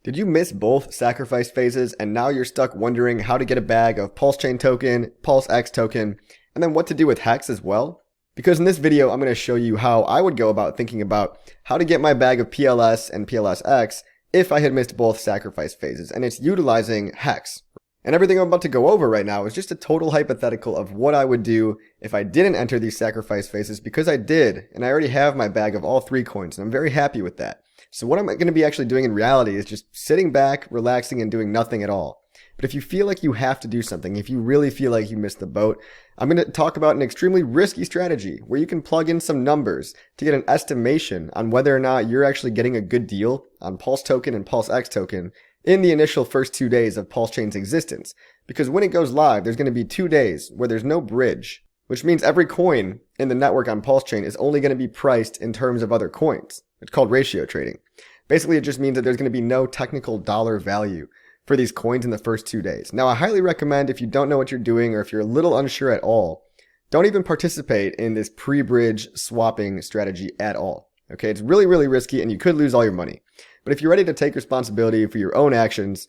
Did you miss both sacrifice phases and now you're stuck wondering how to get a bag of PulseChain token, PulseX token, and then what to do with HEX as well? Because in this video, I'm going to show you how I would go about thinking about how to get my bag of PLS and PLSX if I had missed both sacrifice phases, and it's utilizing HEX. And everything I'm about to go over right now is just a total hypothetical of what I would do if I didn't enter these sacrifice phases, because I did, and I already have my bag of all 3 coins, and I'm very happy with that. So what I'm going to be actually doing in reality is just sitting back, relaxing, and doing nothing at all. But if you feel like you have to do something, if you really feel like you missed the boat, I'm going to talk about an extremely risky strategy where you can plug in some numbers to get an estimation on whether or not you're actually getting a good deal on Pulse token and PulseX token in the initial first 2 days of PulseChain's existence. Because when it goes live, there's going to be 2 days where there's no bridge, which means every coin in the network on PulseChain is only going to be priced in terms of other coins. It's called ratio trading. Basically, it just means that there's going to be no technical dollar value for these coins in the first 2 days. Now, I highly recommend, if you don't know what you're doing or if you're a little unsure at all, don't even participate in this pre-bridge swapping strategy at all. Okay, it's really, really risky and you could lose all your money. But if you're ready to take responsibility for your own actions,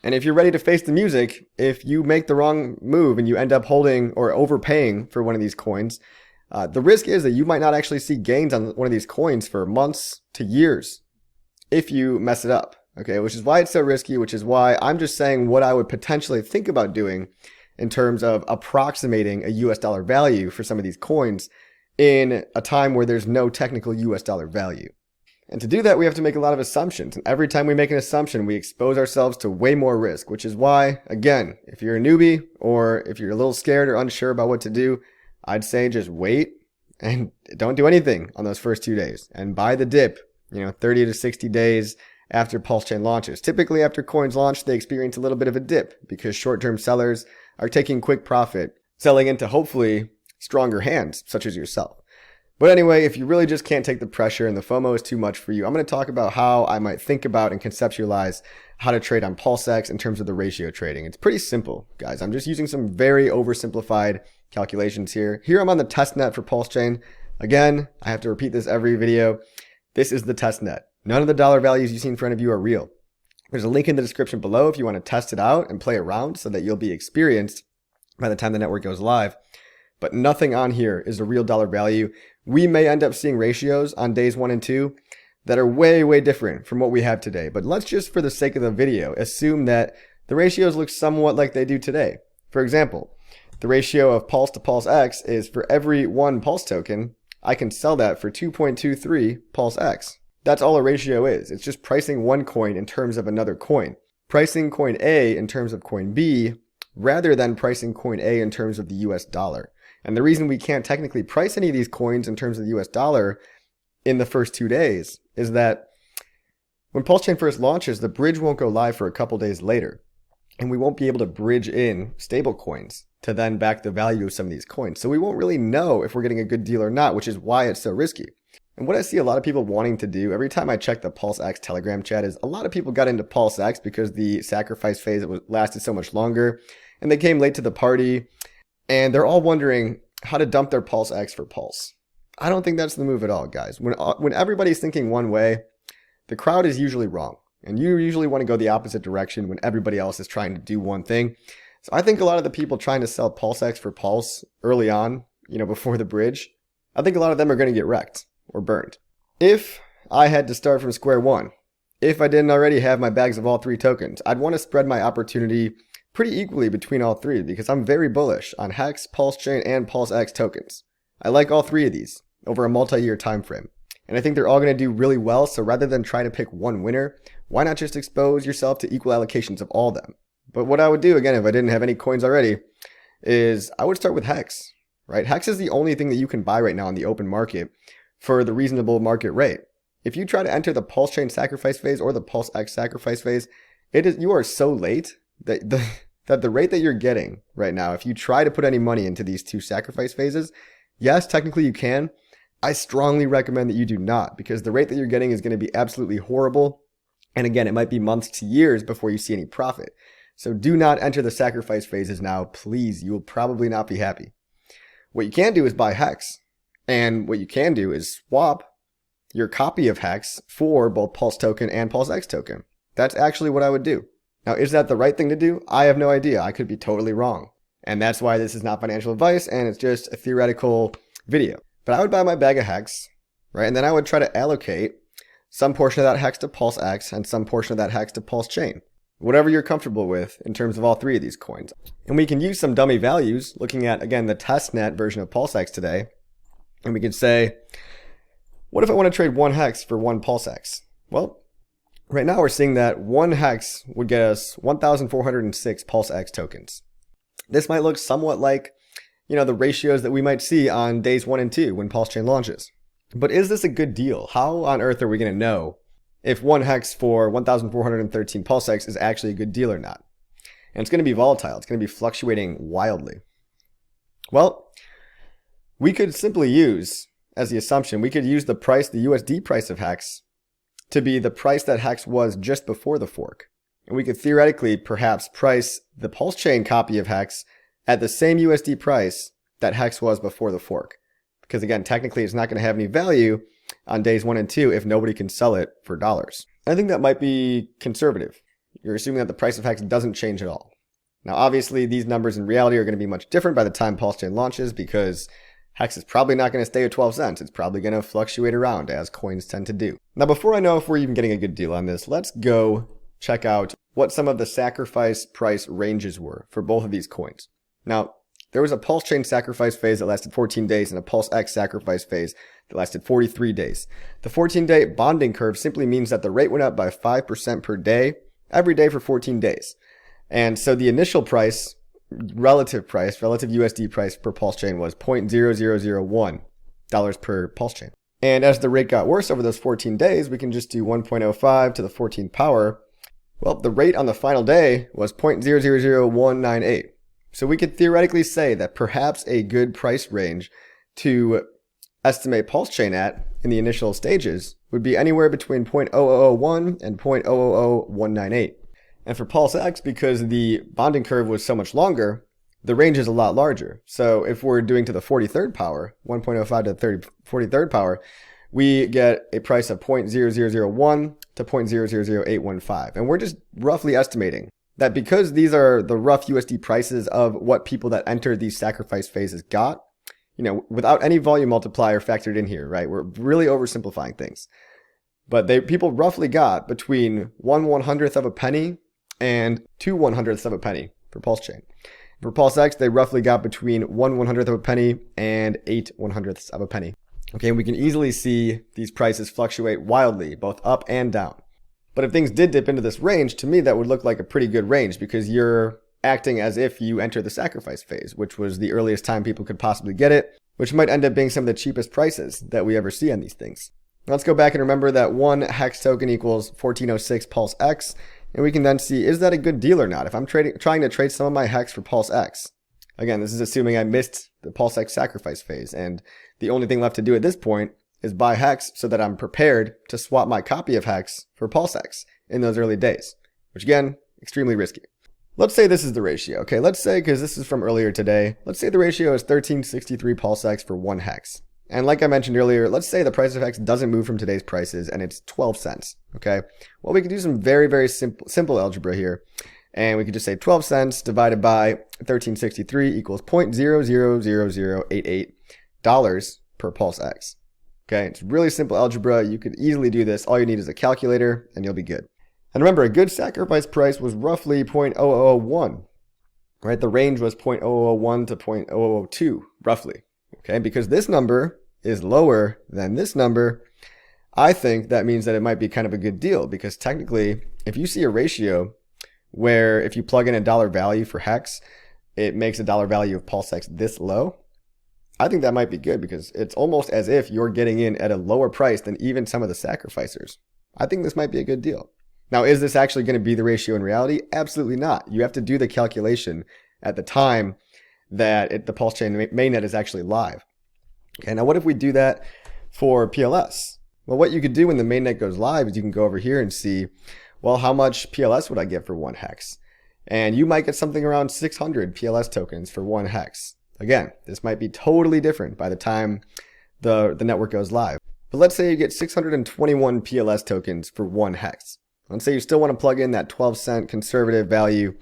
and if you're ready to face the music, if you make the wrong move and you end up holding or overpaying for one of these coins, the risk is that you might not actually see gains on one of these coins for months to years if you mess it up. Okay, which is why it's so risky, which is why I'm just saying what I would potentially think about doing in terms of approximating a US dollar value for some of these coins in a time where there's no technical US dollar value. And to do that, we have to make a lot of assumptions. And every time we make an assumption, we expose ourselves to way more risk, which is why, again, if you're a newbie or if you're a little scared or unsure about what to do, I'd say just wait and don't do anything on those first 2 days and buy the dip, 30 to 60 days after PulseChain launches. Typically, after coins launch, they experience a little bit of a dip because short-term sellers are taking quick profit, selling into hopefully stronger hands, such as yourself. But anyway, if you really just can't take the pressure and the FOMO is too much for you, I'm going to talk about how I might think about and conceptualize how to trade on PulseX in terms of the ratio trading. It's pretty simple, guys. I'm just using some very oversimplified calculations here. Here I'm on the test net for PulseChain. Again, I have to repeat this every video. This is the test net. None of the dollar values you see in front of you are real. There's a link in the description below if you want to test it out and play around so that you'll be experienced by the time the network goes live. But nothing on here is a real dollar value. We may end up seeing ratios on days 1 and 2 that are way, way different from what we have today. But let's just, for the sake of the video, assume that the ratios look somewhat like they do today. For example, the ratio of Pulse to PulseX is for every 1 Pulse token, I can sell that for 2.23 PulseX. That's all a ratio is. It's just pricing one coin in terms of another coin. Pricing coin A in terms of coin B rather than pricing coin A in terms of the US dollar. And the reason we can't technically price any of these coins in terms of the US dollar in the first 2 days is that when PulseChain first launches, the bridge won't go live for a couple days later. And we won't be able to bridge in stable coins to then back the value of some of these coins. So we won't really know if we're getting a good deal or not, which is why it's so risky. And what I see a lot of people wanting to do every time I check the PulseX Telegram chat is a lot of people got into PulseX because the sacrifice phase lasted so much longer and they came late to the party and they're all wondering how to dump their PulseX for Pulse. I don't think that's the move at all, guys. When everybody's thinking one way, the crowd is usually wrong. And you usually want to go the opposite direction when everybody else is trying to do one thing. So I think a lot of the people trying to sell PulseX for Pulse early on, before the bridge, I think a lot of them are going to get wrecked or burned. If I had to start from square one, if I didn't already have my bags of all 3 tokens, I'd want to spread my opportunity pretty equally between all 3 because I'm very bullish on HEX, PulseChain, and PulseX tokens. I like all 3 of these over a multi-year time frame. And I think they're all going to do really well, so rather than try to pick one winner, why not just expose yourself to equal allocations of all of them? But what I would do, again, if I didn't have any coins already, is I would start with HEX, right? HEX is the only thing that you can buy right now on the open market for the reasonable market rate. If you try to enter the PulseChain sacrifice phase or the PulseX sacrifice phase, you are so late that the rate that you're getting right now, if you try to put any money into these 2 sacrifice phases, yes, technically you can. I strongly recommend that you do not because the rate that you're getting is going to be absolutely horrible. And again, it might be months to years before you see any profit. So do not enter the sacrifice phases now, please. You will probably not be happy. What you can do is buy HEX. And what you can do is swap your copy of HEX for both Pulse token and PulseX token. That's actually what I would do. Now, is that the right thing to do? I have no idea. I could be totally wrong. And that's why this is not financial advice and it's just a theoretical video. But I would buy my bag of HEX, right? And then I would try to allocate some portion of that HEX to PulseX and some portion of that HEX to PulseChain. Whatever you're comfortable with in terms of all three of these coins. And we can use some dummy values looking at, again, the testnet version of PulseX today. And we could say, what if I want to trade one HEX for one PulseX? Well, right now we're seeing that one HEX would get us 1,406 PulseX tokens. This might look somewhat like, the ratios that we might see on days 1 and 2 when PulseChain launches. But is this a good deal? How on earth are we going to know if one HEX for 1,413 PulseX is actually a good deal or not? And it's going to be volatile. It's going to be fluctuating wildly. Well, we could simply use, as the assumption, we could use the price, the USD price of HEX, to be the price that HEX was just before the fork. And we could theoretically perhaps price the PulseChain copy of HEX at the same USD price that HEX was before the fork. Because again, technically it's not going to have any value on days 1 and 2 if nobody can sell it for dollars. I think that might be conservative. You're assuming that the price of HEX doesn't change at all. Now obviously these numbers in reality are going to be much different by the time PulseChain launches because HEX is probably not going to stay at 12 cents. It's probably going to fluctuate around as coins tend to do. Now before I know if we're even getting a good deal on this, let's go check out what some of the sacrifice price ranges were for both of these coins. Now, there was a PulseChain sacrifice phase that lasted 14 days and a PulseX sacrifice phase that lasted 43 days. The 14-day bonding curve simply means that the rate went up by 5% per day, every day for 14 days. And so the initial price, relative USD price per PulseChain was $0.0001 per PulseChain. And as the rate got worse over those 14 days, we can just do 1.05 to the 14th power. Well, the rate on the final day was 0.000198. So we could theoretically say that perhaps a good price range to estimate PulseChain at in the initial stages would be anywhere between 0.0001 and 0.000198. And for PulseX, because the bonding curve was so much longer, the range is a lot larger. So if we're doing to the 43rd power, 1.05 to the 43rd power, we get a price of 0.0001 to 0.000815. And we're just roughly estimating that because these are the rough USD prices of what people that entered these sacrifice phases got, without any volume multiplier factored in here, right? We're really oversimplifying things. But people roughly got between 1/100th of a penny and 2/100ths of a penny for PulseChain. For PulseX, they roughly got between 1/100th of a penny and 8/100ths of a penny. Okay, we can easily see these prices fluctuate wildly, both up and down. But if things did dip into this range, to me that would look like a pretty good range because you're acting as if you enter the sacrifice phase, which was the earliest time people could possibly get it, which might end up being some of the cheapest prices that we ever see on these things. Now let's go back and remember that one HEX token equals 1406 PulseX, and we can then see, is that a good deal or not? If I'm trying to trade some of my HEX for PulseX, again, this is assuming I missed the PulseX sacrifice phase, and the only thing left to do at this point is buy HEX so that I'm prepared to swap my copy of HEX for PulseX in those early days, which again, extremely risky. Let's say this is the ratio. Okay, let's say, because this is from earlier today, let's say the ratio is 1363 PulseX for one HEX. And like I mentioned earlier, let's say the price of HEX doesn't move from today's prices and it's 12 cents. Okay, well, we could do some very, very simple algebra here. And we could just say 12 cents divided by 1363 equals $0.000088 per PulseX. Okay, it's really simple algebra. You could easily do this. All you need is a calculator and you'll be good. And remember, a good sacrifice price was roughly 0.0001, right? The range was 0.0001 to 0.0002, roughly. Okay, because this number is lower than this number, I think that means that it might be kind of a good deal because technically, if you see a ratio where if you plug in a dollar value for HEX, it makes a dollar value of PulseX this low, I think that might be good because it's almost as if you're getting in at a lower price than even some of the sacrificers. I think this might be a good deal. Now, is this actually going to be the ratio in reality? Absolutely not. You have to do the calculation at the time that the PulseChain mainnet is actually live. Okay, now what if we do that for PLS? Well, what you could do when the mainnet goes live is you can go over here and see, well, how much PLS would I get for one HEX? And you might get something around 600 PLS tokens for one HEX. Again, this might be totally different by the time the network goes live. But let's say you get 621 PLS tokens for one HEX. Let's say you still want to plug in that 12-cent conservative value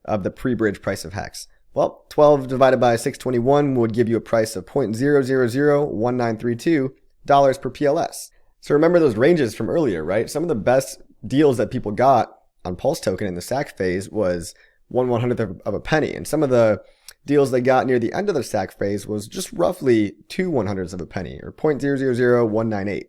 of the pre-bridge price of HEX. Well, 12 divided by 621 would give you a price of $0.0001932 per PLS. So remember those ranges from earlier, right? Some of the best deals that people got on Pulse token in the SAC phase was 1/100th of a penny. And some of the deals they got near the end of the SAC phase was just roughly 2/100ths of a penny, or 0.000198.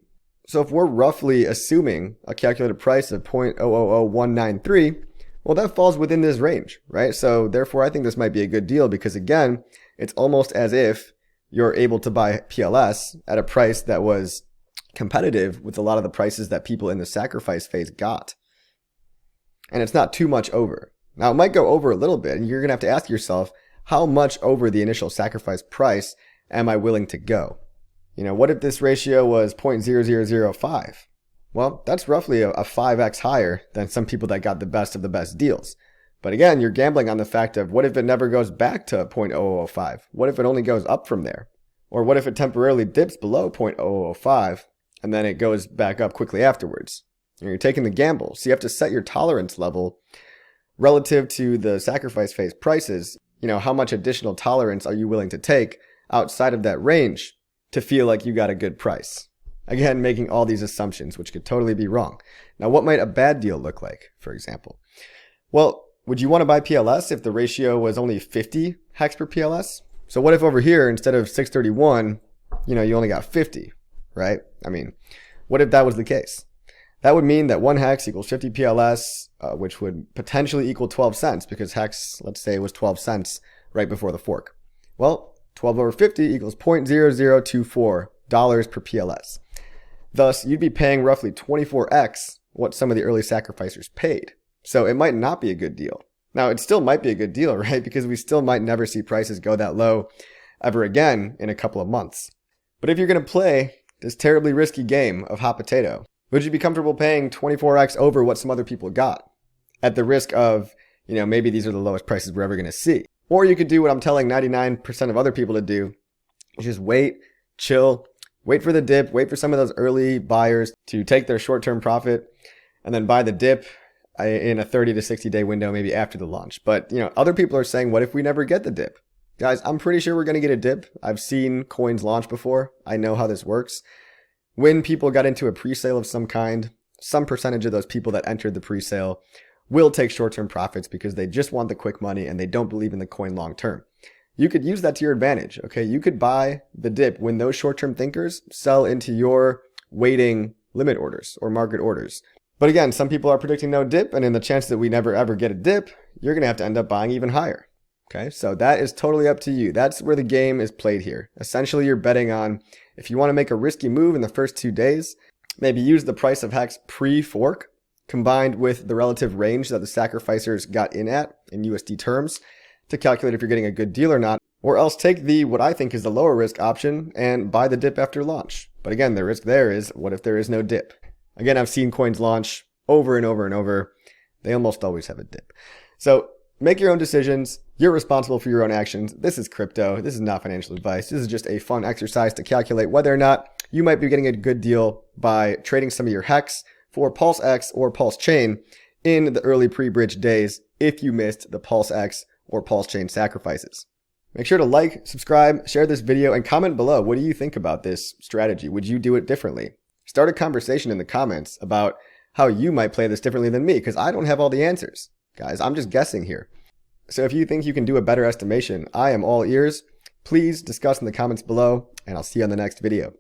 So if we're roughly assuming a calculated price of 0.000193, well, that falls within this range, right? So therefore, I think this might be a good deal because, again, it's almost as if you're able to buy PLS at a price that was competitive with a lot of the prices that people in the sacrifice phase got. And it's not too much over. Now, it might go over a little bit, and you're going to have to ask yourself, how much over the initial sacrifice price am I willing to go? You know, what if this ratio was 0.0005? Well, that's roughly a 5x higher than some people that got the best of the best deals. But again, you're gambling on the fact of what if it never goes back to 0.0005? What if it only goes up from there? Or what if it temporarily dips below 0.0005 and then it goes back up quickly afterwards? You're taking the gamble. So you have to set your tolerance level relative to the sacrifice phase prices. You know, how much additional tolerance are you willing to take outside of that range to feel like you got a good price? Again, making all these assumptions, which could totally be wrong. Now, what might a bad deal look like, for example? Well, would you want to buy PLS if the ratio was only 50 HEX per PLS? So what if over here, instead of 631, you only got 50, right? I mean, what if that was the case? That would mean that 1 HEX equals 50 PLS, which would potentially equal 12 cents because HEX, let's say, was 12 cents right before the fork. Well, 12 over 50 equals $0.0024 per PLS. Thus, you'd be paying roughly 24x what some of the early sacrificers paid. So it might not be a good deal. Now, it still might be a good deal, right? Because we still might never see prices go that low ever again in a couple of months. But if you're going to play this terribly risky game of hot potato, would you be comfortable paying 24x over what some other people got at the risk of, maybe these are the lowest prices we're ever going to see? Or you could do what I'm telling 99% of other people to do, just wait, chill, wait for the dip, wait for some of those early buyers to take their short-term profit and then buy the dip in a 30 to 60 day window, maybe after the launch. But, other people are saying, what if we never get the dip? Guys, I'm pretty sure we're going to get a dip. I've seen coins launch before. I know how this works. When people got into a pre-sale of some kind, some percentage of those people that entered the pre-sale will take short-term profits because they just want the quick money and they don't believe in the coin long-term. You could use that to your advantage, okay? You could buy the dip when those short-term thinkers sell into your waiting limit orders or market orders. But again, some people are predicting no dip, and in the chance that we never ever get a dip, you're going to have to end up buying even higher. Okay, so that is totally up to you. That's where the game is played here. Essentially, you're betting on if you want to make a risky move in the first 2 days, maybe use the price of HEX pre-fork combined with the relative range that the sacrificers got in at in USD terms to calculate if you're getting a good deal or not, or else take what I think is the lower risk option and buy the dip after launch. But again, the risk there is, what if there is no dip? Again, I've seen coins launch over and over and over. They almost always have a dip. So make your own decisions. You're responsible for your own actions. This is crypto. This is not financial advice. This is just a fun exercise to calculate whether or not you might be getting a good deal by trading some of your HEX for PulseX or PulseChain in the early pre-bridge days if you missed the PulseX or PulseChain sacrifices. Make sure to like, subscribe, share this video, and comment below. What do you think about this strategy? Would you do it differently? Start a conversation in the comments about how you might play this differently than me, because I don't have all the answers. Guys, I'm just guessing here. So if you think you can do a better estimation, I am all ears. Please discuss in the comments below, and I'll see you on the next video.